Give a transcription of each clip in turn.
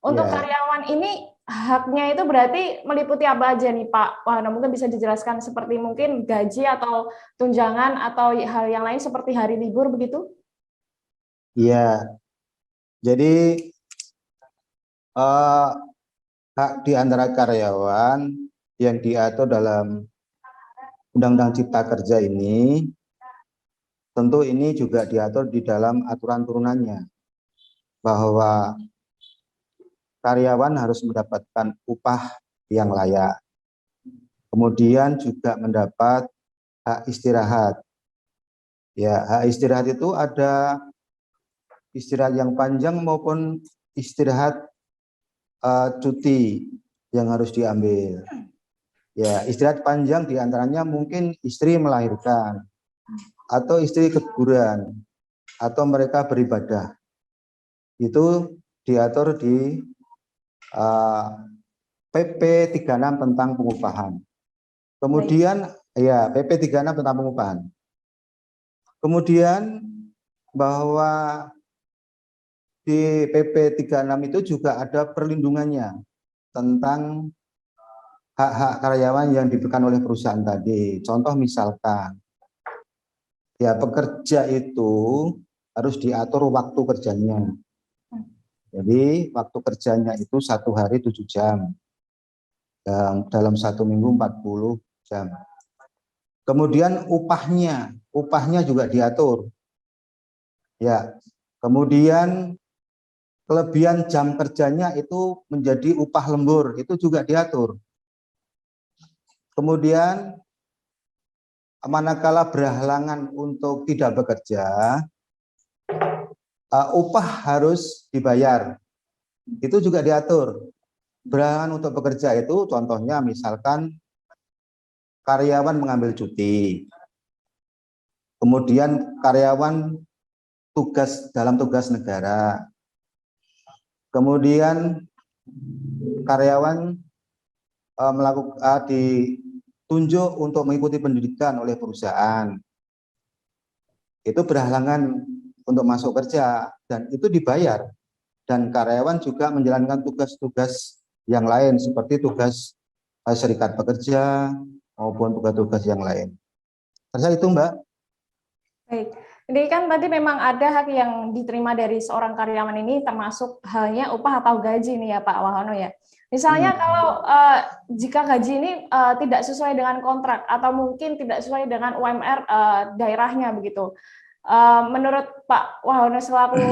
Untuk Ya, karyawan ini haknya itu berarti meliputi apa aja nih Pak? Wah, nah mungkin bisa dijelaskan seperti mungkin gaji atau tunjangan atau hal yang lain seperti hari libur begitu? iya. Jadi eh, hak di antara karyawan yang diatur dalam Undang-Undang Cipta Kerja ini, tentu ini juga diatur di dalam aturan turunannya, bahwa karyawan harus mendapatkan upah yang layak. Kemudian juga mendapat hak istirahat. Ya, hak istirahat itu ada istirahat yang panjang maupun istirahat cuti yang harus diambil. Ya, istirahat panjang diantaranya mungkin istri melahirkan, atau istri keguguran, atau mereka beribadah. Itu diatur di uh, PP 36 tentang pengupahan. Baik. Kemudian ya PP 36 tentang pengupahan. Kemudian bahwa di PP 36 itu juga ada perlindungannya tentang hak-hak karyawan yang diberikan oleh perusahaan tadi. Contoh misalkan, ya pekerja itu harus diatur waktu kerjanya. Jadi waktu kerjanya itu 1 hari 7 jam, dalam 1 minggu 40 jam. Kemudian upahnya juga diatur. Ya, kemudian kelebihan jam kerjanya itu menjadi upah lembur, itu juga diatur. Kemudian manakala berhalangan untuk tidak bekerja, upah harus dibayar. Itu juga diatur. Berhalangan untuk bekerja itu contohnya misalkan karyawan mengambil cuti, kemudian karyawan dalam tugas negara, kemudian karyawan ditunjuk untuk mengikuti pendidikan oleh perusahaan, itu berhalangan untuk masuk kerja dan itu dibayar, dan karyawan juga menjalankan tugas-tugas yang lain seperti tugas serikat pekerja maupun tugas-tugas yang lain. Terasa itu Mbak? Baik. Jadi kan tadi memang ada hak yang diterima dari seorang karyawan ini termasuk halnya upah atau gaji nih ya Pak Wahono ya. Misalnya kalau jika gaji ini tidak sesuai dengan kontrak atau mungkin tidak sesuai dengan UMR daerahnya begitu. Menurut Pak Wahono selaku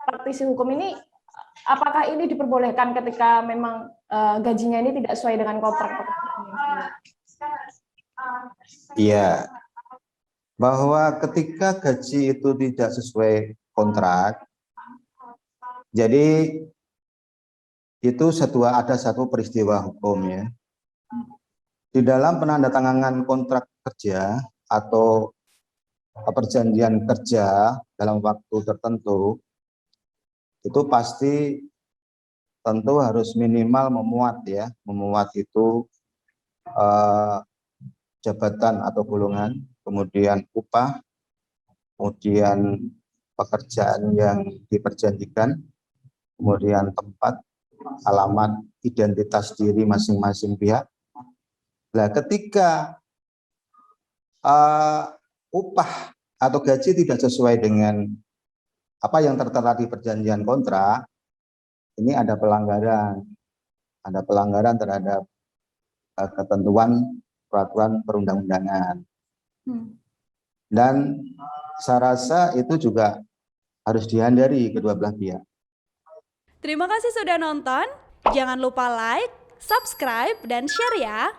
praktisi hukum ini, apakah ini diperbolehkan ketika memang gajinya ini tidak sesuai dengan kontrak pekerjaan? Iya, bahwa ketika gaji itu tidak sesuai kontrak, jadi itu ada satu peristiwa hukum ya. Di dalam penandatanganan kontrak kerja atau perjanjian kerja dalam waktu tertentu, itu pasti tentu harus minimal memuat itu jabatan atau golongan, kemudian upah, kemudian pekerjaan yang diperjanjikan, kemudian tempat, alamat, identitas diri masing-masing pihak. Nah, ketika upah atau gaji tidak sesuai dengan apa yang tertera di perjanjian kontrak, ini ada pelanggaran terhadap ketentuan peraturan perundang-undangan. Dan saya rasa itu juga harus dihindari kedua belah pihak. Terima kasih sudah nonton. Jangan lupa like, subscribe, dan share ya.